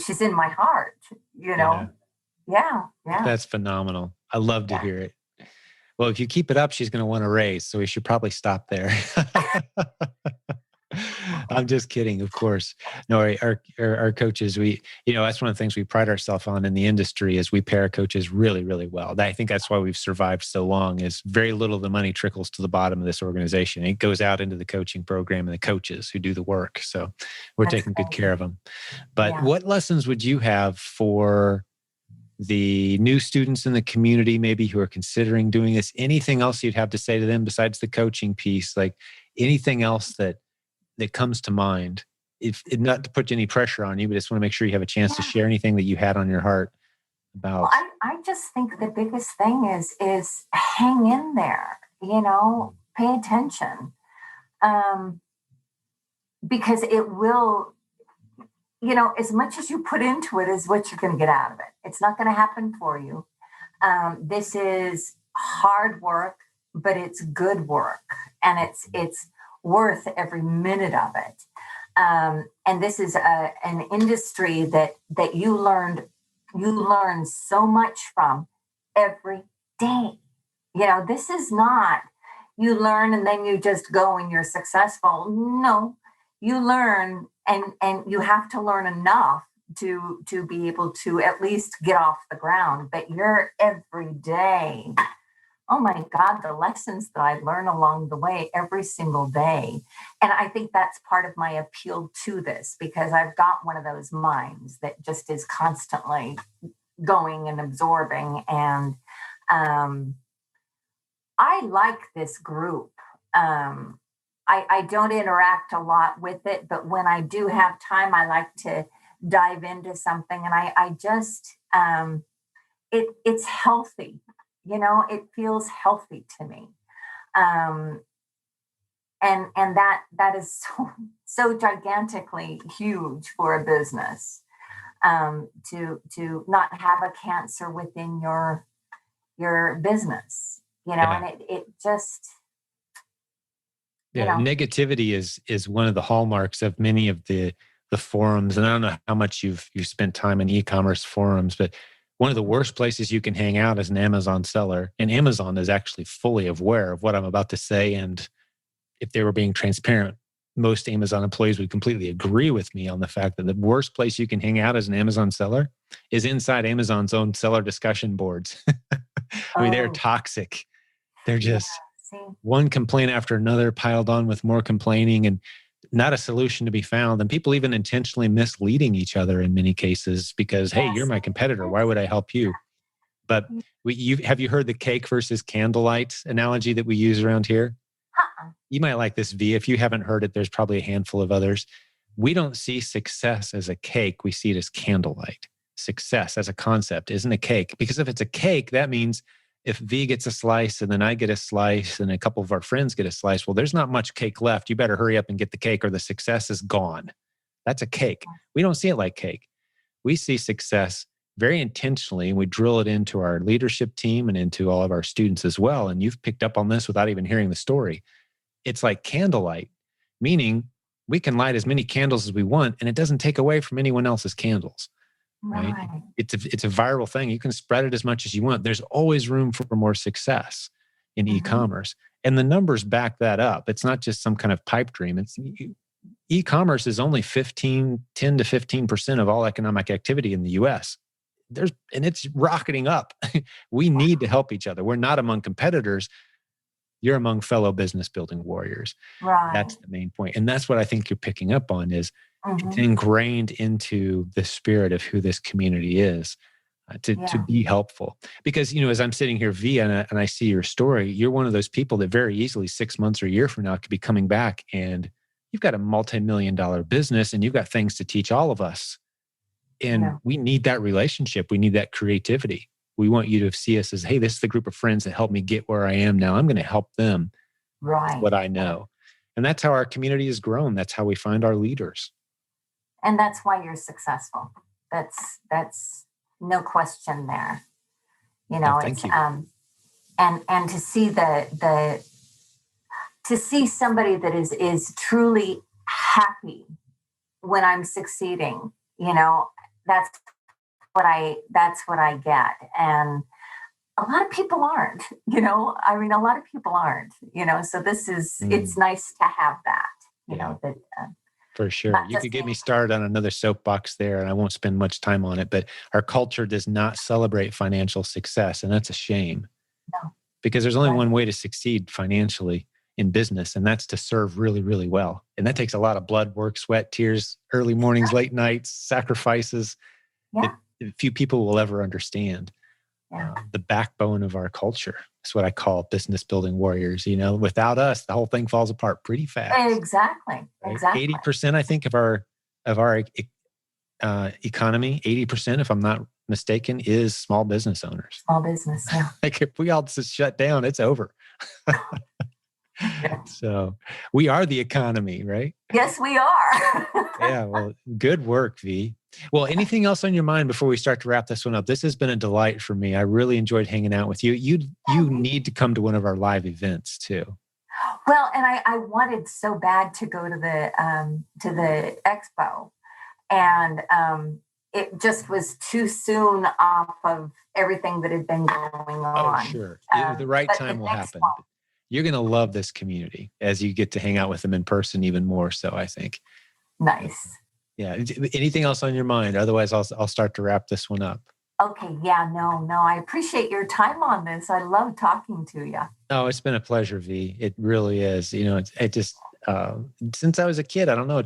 she's in my heart, Yeah. That's phenomenal. I love to hear it. Well, if you keep it up, she's going to want to raise. So we should probably stop there. I'm just kidding, of course. No, our coaches, that's one of the things we pride ourselves on in the industry is we pair coaches really, really well. I think that's why we've survived so long is very little of the money trickles to the bottom of this organization. It goes out into the coaching program and the coaches who do the work. So we're taking good care of them. But what lessons would you have for the new students in the community, maybe who are considering doing this? Anything else you'd have to say to them besides the coaching piece? Like anything else that comes to mind? If not to put any pressure on you, but just want to make sure you have a chance to share anything that you had on your heart about. Well, I just think the biggest thing is hang in there, pay attention. Because it will, as much as you put into it is what you're going to get out of it. It's not going to happen for you. This is hard work, but it's good work, and it's worth every minute of it. And this is an industry that you learn so much from every day. This is not you learn and then you just go and you're successful. No, you learn and you have to learn enough to be able to at least get off the ground. But you're every day. Oh my God, the lessons that I learn along the way every single day. And I think that's part of my appeal to this, because I've got one of those minds that just is constantly going and absorbing. And I like this group. I don't interact a lot with it, but when I do have time, I like to dive into something. And I just, it's healthy. It feels healthy to me. And that is so gigantically huge for a business, to not have a cancer within your business, and it just, you Yeah, know. negativity is one of the hallmarks of many of the forums. And I don't know how much you've spent time in e-commerce forums, but one of the worst places you can hang out is an Amazon seller. And Amazon is actually fully aware of what I'm about to say. And if they were being transparent, most Amazon employees would completely agree with me on the fact that the worst place you can hang out as an Amazon seller is inside Amazon's own seller discussion boards. I mean, they're Oh, toxic. They're yeah. just See, one complaint after another piled on with more complaining and not a solution to be found. And people even intentionally misleading each other in many cases because, hey, you're yes. my competitor. Why would I help you? But have you heard the cake versus candlelight analogy that we use around here? Uh-uh. You might like this, V. If you haven't heard it, there's probably a handful of others. We don't see success as a cake. We see it as candlelight. Success as a concept isn't a cake, because if it's a cake, that means if V gets a slice and then I get a slice and a couple of our friends get a slice, well, there's not much cake left. You better hurry up and get the cake or the success is gone. That's a cake. We don't see it like cake. We see success very intentionally, and we drill it into our leadership team and into all of our students as well. And you've picked up on this without even hearing the story. It's like candlelight, meaning we can light as many candles as we want, and it doesn't take away from anyone else's candles, right? Right. It's a viral thing. You can spread it as much as you want. There's always room for more success in Mm-hmm. e-commerce. And the numbers back that up. It's not just some kind of pipe dream. It's e-commerce is only 10 to 15% of all economic activity in the US. And it's rocketing up. We need to help each other. We're not among competitors. You're among fellow business building warriors. Right. That's the main point. And that's what I think you're picking up on is it's Mm-hmm. ingrained into the spirit of who this community is, to Yeah. be helpful. Because, as I'm sitting here, V, and I see your story, you're one of those people that very easily 6 months or a year from now could be coming back and you've got a multi-million-dollar business and you've got things to teach all of us. And Yeah. we need that relationship. We need that creativity. We want you to see us as, hey, this is the group of friends that helped me get where I am now. I'm going to help them with Right. what I know. And that's how our community has grown. That's how we find our leaders. And that's why you're successful. That's no question there. No, It's thank you. and to see the to see somebody that is truly happy when I'm succeeding, that's that's what I get. And a lot of people aren't, I mean, a lot of people aren't, so it's nice to have that, Yeah. that For sure. not You just could get being, me started on another soapbox there, and I won't spend much time on it, but our culture does not celebrate financial success. And that's a shame no, because there's only right. one way to succeed financially in business, and that's to serve really, really well. And that takes a lot of blood, work, sweat, tears, early mornings, late nights, sacrifices that Yeah. few people will ever understand. Yeah. The backbone of our culture. That's what I call business building warriors. Without us, the whole thing falls apart pretty fast. Exactly. Right? Exactly. 80%, I think, of our economy, 80%, if I'm not mistaken, is small business owners. Small business. Yeah. Like if we all just shut down, it's over. Yeah. So we are the economy, right? Yes, we are. Yeah. Well, good work, V. Well, anything else on your mind before we start to wrap this one up? This has been a delight for me. I really enjoyed hanging out with you. You need to come to one of our live events too. Well, and I wanted so bad to go to the expo, and it just was too soon off of everything that had been going Oh, on. sure. The right But time the will next happen. one, You're going to love this community as you get to hang out with them in person even more so, I think. nice. Yeah. Anything else on your mind? Otherwise, I'll start to wrap this one up. Okay, yeah, no, I appreciate your time on this. I love talking to you. Oh, it's been a pleasure, V. It really is. It just, since I was a kid, I don't know,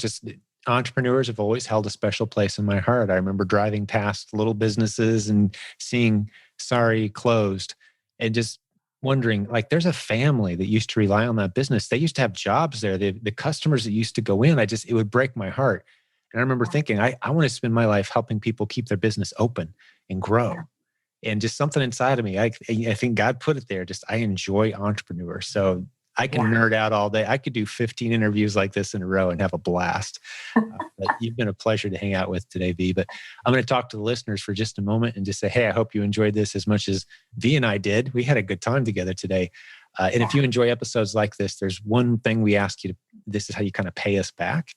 entrepreneurs have always held a special place in my heart. I remember driving past little businesses and seeing, sorry, closed, and just wondering, like, there's a family that used to rely on that business. They used to have jobs there. The customers that used to go in, it would break my heart. And I remember thinking, I want to spend my life helping people keep their business open and grow. Yeah. And just something inside of me, I think God put it there. Just I enjoy entrepreneurs. So I can nerd out all day. I could do 15 interviews like this in a row and have a blast. But you've been a pleasure to hang out with today, V. But I'm going to talk to the listeners for just a moment and just say, hey, I hope you enjoyed this as much as V and I did. We had a good time together today. And if you enjoy episodes like this, there's one thing we ask you to, this is how you kind of pay us back,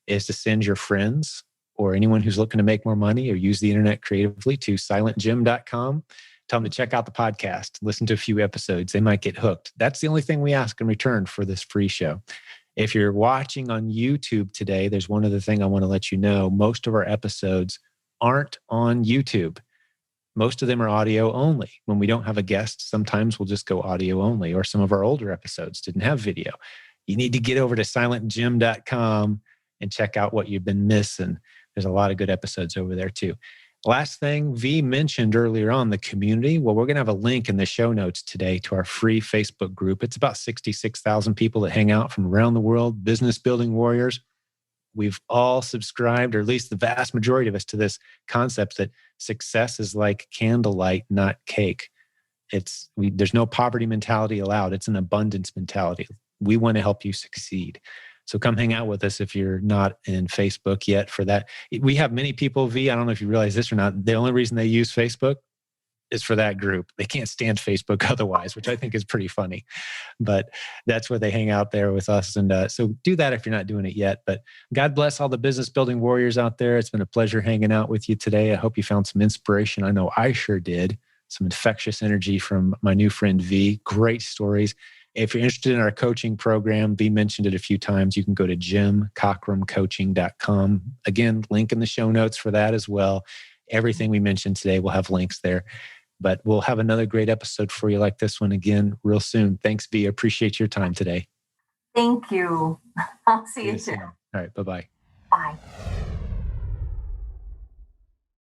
is to send your friends or anyone who's looking to make more money or use the internet creatively to silentjim.com. Tell them to check out the podcast, listen to a few episodes. They might get hooked. That's the only thing we ask in return for this free show. If you're watching on YouTube today, there's one other thing I want to let you know. Most of our episodes aren't on YouTube. Most of them are audio only. When we don't have a guest, sometimes we'll just go audio only, or some of our older episodes didn't have video. You need to get over to silentjim.com and check out what you've been missing. There's a lot of good episodes over there too. Last thing, V mentioned earlier on the community. Well, we're going to have a link in the show notes today to our free Facebook group. It's about 66,000 people that hang out from around the world, business building warriors. We've all subscribed, or at least the vast majority of us, to this concept that success is like candlelight, not cake. There's no poverty mentality allowed. It's an abundance mentality. We want to help you succeed. So come hang out with us if you're not in Facebook yet for that. We have many people, V, I don't know if you realize this or not, the only reason they use Facebook is for that group. They can't stand Facebook otherwise, which I think is pretty funny. But that's where they hang out there with us. And so do that if you're not doing it yet. But God bless all the business building warriors out there. It's been a pleasure hanging out with you today. I hope you found some inspiration. I know I sure did. Some infectious energy from my new friend, V. Great stories. If you're interested in our coaching program, V mentioned it a few times, you can go to jimcockramcoaching.com. Again, link in the show notes for that as well. Everything we mentioned today, we'll have links there. But we'll have another great episode for you like this one again real soon. Thanks, V. I appreciate your time today. Thank you. I'll see you soon. All right. Bye-bye. Bye.